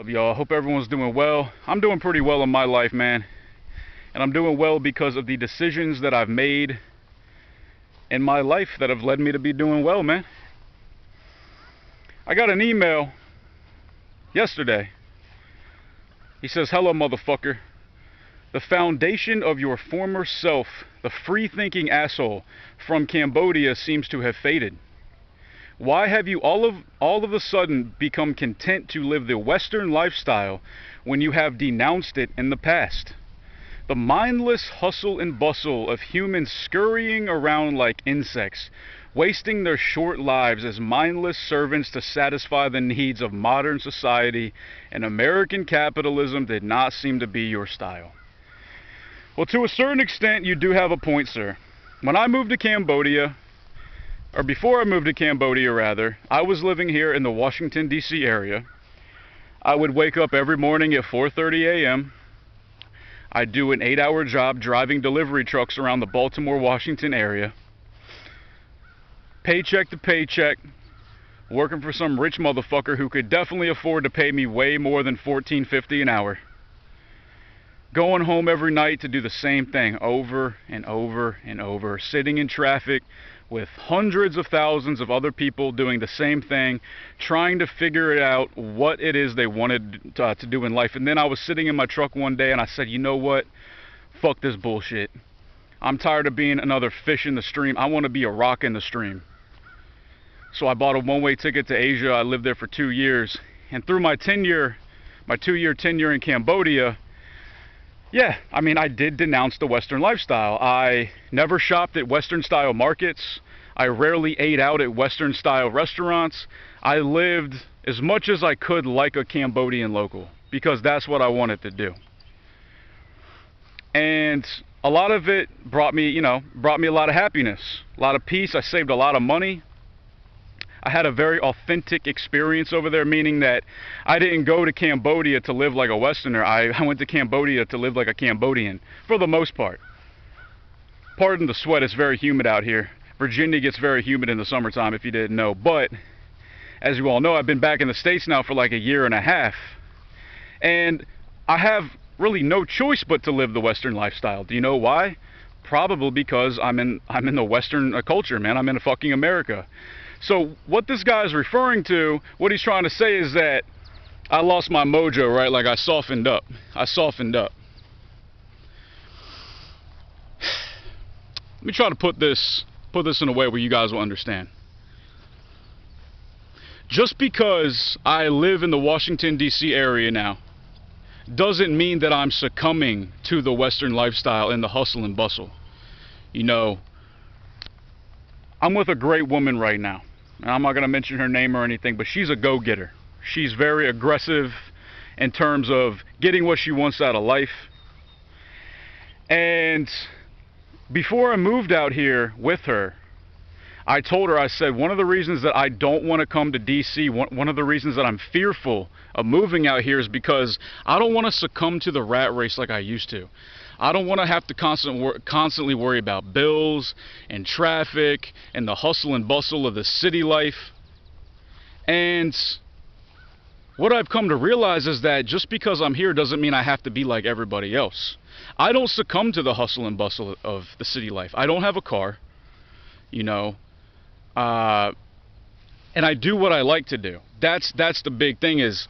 Love y'all. Hope everyone's doing well. I'm doing pretty well in my life, man. And I'm doing well because of the decisions that I've made in my life that have led me to be doing well, man. I got an email yesterday. He says, "Hello, motherfucker. The foundation of your former self, the free-thinking asshole from Cambodia, seems to have faded. Why have you all of a sudden become content to live the Western lifestyle when you have denounced it in the past? The mindless hustle and bustle of humans scurrying around like insects, wasting their short lives as mindless servants to satisfy the needs of modern society and American capitalism did not seem to be your style." Well, to a certain extent, you do have a point, sir. When I moved to Cambodia, or before I moved to Cambodia rather, I was living here in the Washington, D.C. area. I would wake up every morning at 4:30 a.m. I'd do an 8-hour job driving delivery trucks around the Baltimore, Washington area. Paycheck to paycheck, working for some rich motherfucker who could definitely afford to pay me way more than $14.50 an hour. Going home every night to do the same thing over and over and over, sitting in traffic with hundreds of thousands of other people doing the same thing, trying to figure it out what it is they wanted to do in life. And then I was sitting in my truck one day and I said, you know what? Fuck this bullshit. I'm tired of being another fish in the stream. I want to be a rock in the stream. So I bought a one-way ticket to Asia. I lived there for 2 years. And through my 2-year tenure in Cambodia, yeah, I mean, I did denounce the Western lifestyle. I never shopped at Western-style markets. I rarely ate out at Western-style restaurants. I lived as much as I could like a Cambodian local, because that's what I wanted to do. And a lot of it brought me a lot of happiness, a lot of peace. I saved a lot of money. I had a very authentic experience over there, meaning that I didn't go to Cambodia to live like a Westerner. I went to Cambodia to live like a Cambodian, for the most part. Pardon the sweat, it's very humid out here. Virginia gets very humid in the summertime, if you didn't know. But, as you all know, I've been back in the States now for like a year and a half. And I have really no choice but to live the Western lifestyle. Do you know why? Probably because I'm in the Western culture, man. I'm in fucking America. So what this guy is referring to, what he's trying to say is that I lost my mojo, right? Like I softened up. I softened up. Let me try to put this in a way where you guys will understand. Just because I live in the Washington, D.C. area now doesn't mean that I'm succumbing to the Western lifestyle and the hustle and bustle. You know, I'm with a great woman right now. And I'm not going to mention her name or anything, but she's a go-getter. She's very aggressive in terms of getting what she wants out of life. And before I moved out here with her, I told her, I said, one of the reasons that I don't want to come to DC, one of the reasons that I'm fearful of moving out here is because I don't want to succumb to the rat race like I used to. I don't want to have to constantly worry about bills and traffic and the hustle and bustle of the city life. And what I've come to realize is that just because I'm here doesn't mean I have to be like everybody else. I don't succumb to the hustle and bustle of the city life. I don't have a car, you know, and I do what I like to do. That's the big thing is,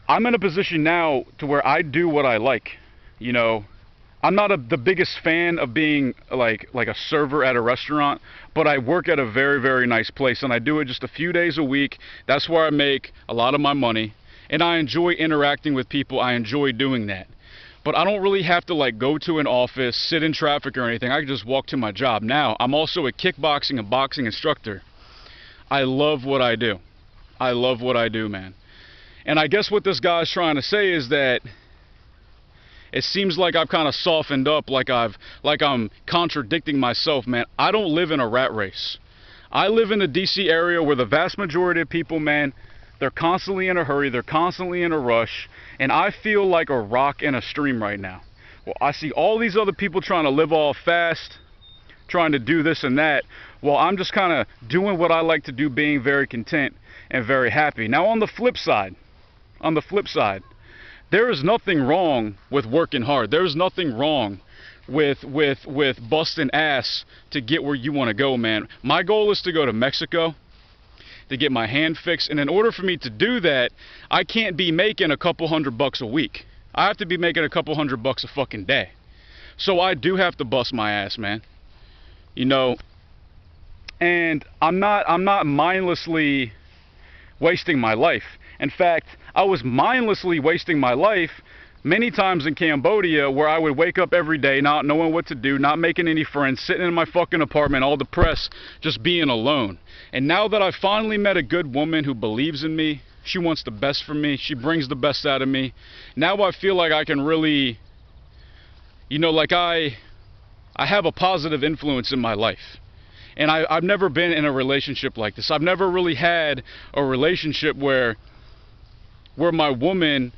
I'm in a position now to where I do what I like. You know, I'm not the biggest fan of being like a server at a restaurant, but I work at a very, very nice place, and I do it just a few days a week. That's where I make a lot of my money, and I enjoy interacting with people. I enjoy doing that. But I don't really have to like go to an office, sit in traffic or anything. I can just walk to my job. Now, I'm also a kickboxing and boxing instructor. I love what I do. I love what I do, man. And I guess what this guy's trying to say is that it seems like I've kind of softened up, like I'm contradicting myself, man. I don't live in a rat race. I live in the DC area where the vast majority of people, man, they're constantly in a hurry, they're constantly in a rush, and I feel like a rock in a stream right now. Well, I see all these other people trying to live all fast, trying to do this and that, while I'm just kind of doing what I like to do, being very content and very happy. Now on the flip side, there is nothing wrong with working hard. There is nothing wrong with busting ass to get where you want to go, man. My goal is to go to Mexico to get my hand fixed, and in order for me to do that, I can't be making a couple $100 a week. I have to be making a couple $100 a fucking day. So I do have to bust my ass, man. You know, and I'm not mindlessly wasting my life. In fact, I was mindlessly wasting my life many times in Cambodia, where I would wake up every day not knowing what to do, not making any friends, sitting in my fucking apartment all depressed, just being alone. And now that I finally met a good woman who believes in me, she wants the best for me, she brings the best out of me, now I feel like I can really, you know, like I have a positive influence in my life. And I've never been in a relationship like this. I've never really had a relationship where my woman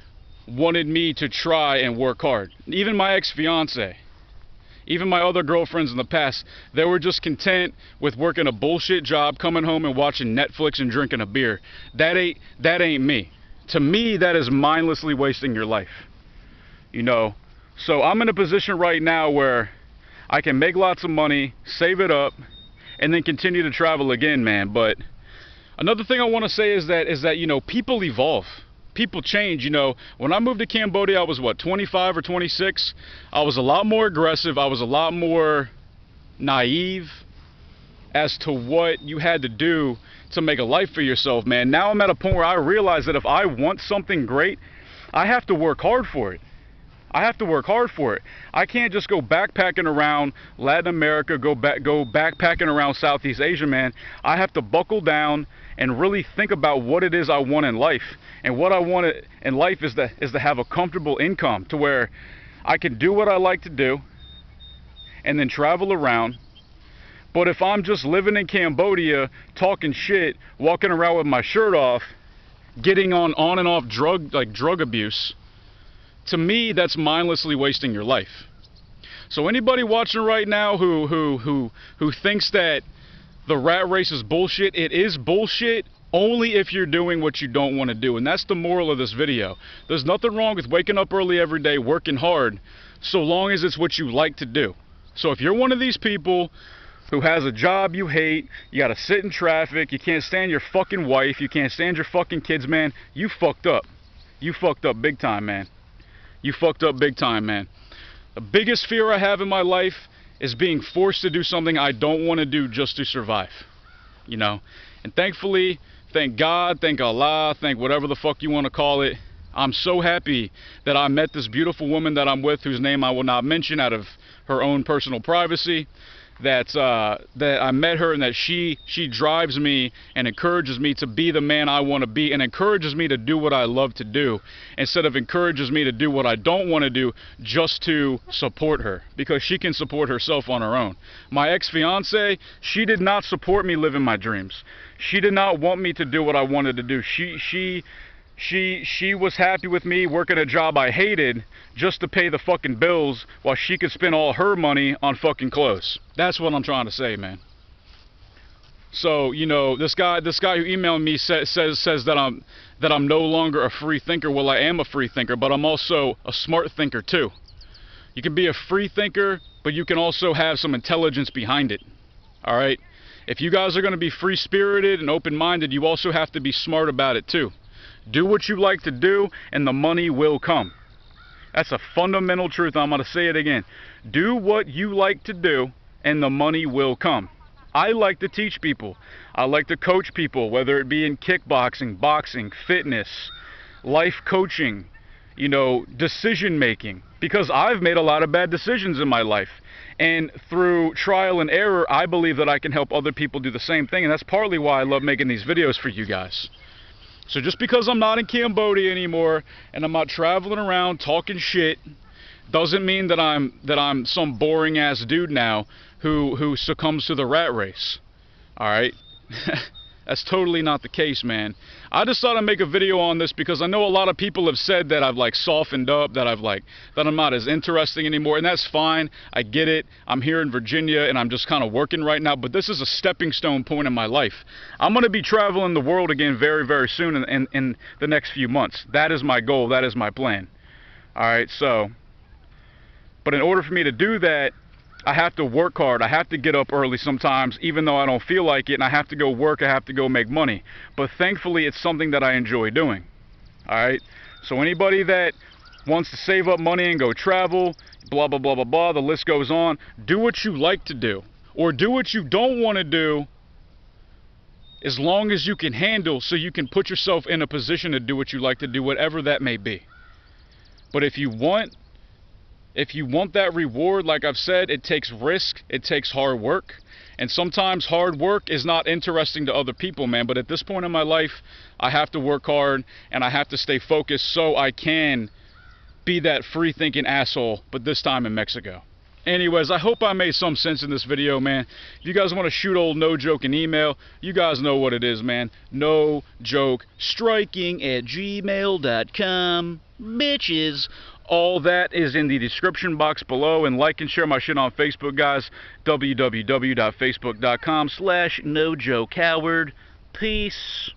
wanted me to try and work hard. Even my ex-fiance, even my other girlfriends in the past, they were just content with working a bullshit job, coming home and watching Netflix and drinking a beer. That ain't me. To me, that is mindlessly wasting your life. You know, so I'm in a position right now where I can make lots of money, save it up, and then continue to travel again, man. But another thing I want to say is that you know, people evolve. People change. You know, when I moved to Cambodia, I was what, 25 or 26? I was a lot more aggressive. I was a lot more naive as to what you had to do to make a life for yourself, man. Now I'm at a point where I realize that if I want something great, I have to work hard for it. I have to work hard for it. I can't just go backpacking around Latin America, go backpacking around Southeast Asia, man. I have to buckle down and really think about what it is I want in life. And what I want in life is to have a comfortable income, to where I can do what I like to do and then travel around. But if I'm just living in Cambodia, talking shit, walking around with my shirt off, getting on and off drug abuse, to me, that's mindlessly wasting your life. So anybody watching right now who thinks that the rat race is bullshit, it is bullshit only if you're doing what you don't want to do. And that's the moral of this video. There's nothing wrong with waking up early every day, working hard, so long as it's what you like to do. So if you're one of these people who has a job you hate, you gotta sit in traffic, you can't stand your fucking wife, you can't stand your fucking kids, man, you fucked up. You fucked up big time, man. You fucked up big time, man. The biggest fear I have in my life is being forced to do something I don't want to do just to survive. You know? And thankfully, thank God, thank Allah, thank whatever the fuck you want to call it, I'm so happy that I met this beautiful woman that I'm with, whose name I will not mention out of her own personal privacy. That I met her, and that she drives me and encourages me to be the man I want to be, and encourages me to do what I love to do, instead of encourages me to do what I don't want to do just to support her, because she can support herself on her own. My ex-fiance, she did not support me living my dreams. She did not want me to do what I wanted to do. She was happy with me working a job I hated just to pay the fucking bills, while she could spend all her money on fucking clothes. That's what I'm trying to say, man. So, you know, this guy who emailed me says that I'm no longer a free thinker. Well, I am a free thinker, but I'm also a smart thinker too. You can be a free thinker, but you can also have some intelligence behind it. All right? If you guys are going to be free-spirited and open-minded, you also have to be smart about it too. Do what you like to do, and the money will come. That's a fundamental truth. I'm going to say it again. Do what you like to do, and the money will come. I like to teach people. I like to coach people, whether it be in kickboxing, boxing, fitness, life coaching, you know, decision making. Because I've made a lot of bad decisions in my life. And through trial and error, I believe that I can help other people do the same thing. And that's partly why I love making these videos for you guys. So just because I'm not in Cambodia anymore and I'm not traveling around talking shit, doesn't mean that I'm some boring ass dude now who succumbs to the rat race. All right? That's totally not the case, man. I just thought I'd make a video on this because I know a lot of people have said that I've like softened up, that I'm not as interesting anymore, and that's fine. I get it. I'm here in Virginia and I'm just kind of working right now, but this is a stepping stone point in my life. I'm going to be traveling the world again very, very soon in the next few months. That is my goal. That is my plan. All right, so, but in order for me to do that, I have to work hard. I have to get up early sometimes, even though I don't feel like it, and I have to go work. I have to go make money. But thankfully, it's something that I enjoy doing. All right? So anybody that wants to save up money and go travel, blah, blah, blah, blah, blah, the list goes on, do what you like to do. Or do what you don't want to do as long as you can handle, so you can put yourself in a position to do what you like to do, whatever that may be. But if you want that reward, like I've said, it takes risk, it takes hard work, and sometimes hard work is not interesting to other people, man. But at this point in my life, I have to work hard and I have to stay focused so I can be that free-thinking asshole, but this time in Mexico. Anyways, I hope I made some sense in this video, man. If you guys want to shoot old No Joke an email, you guys know what it is, man. No Joke striking@gmail.com, bitches. All that is in the description box below, and like and share my shit on Facebook, guys. www.facebook.com/NoJokeHoward. Peace.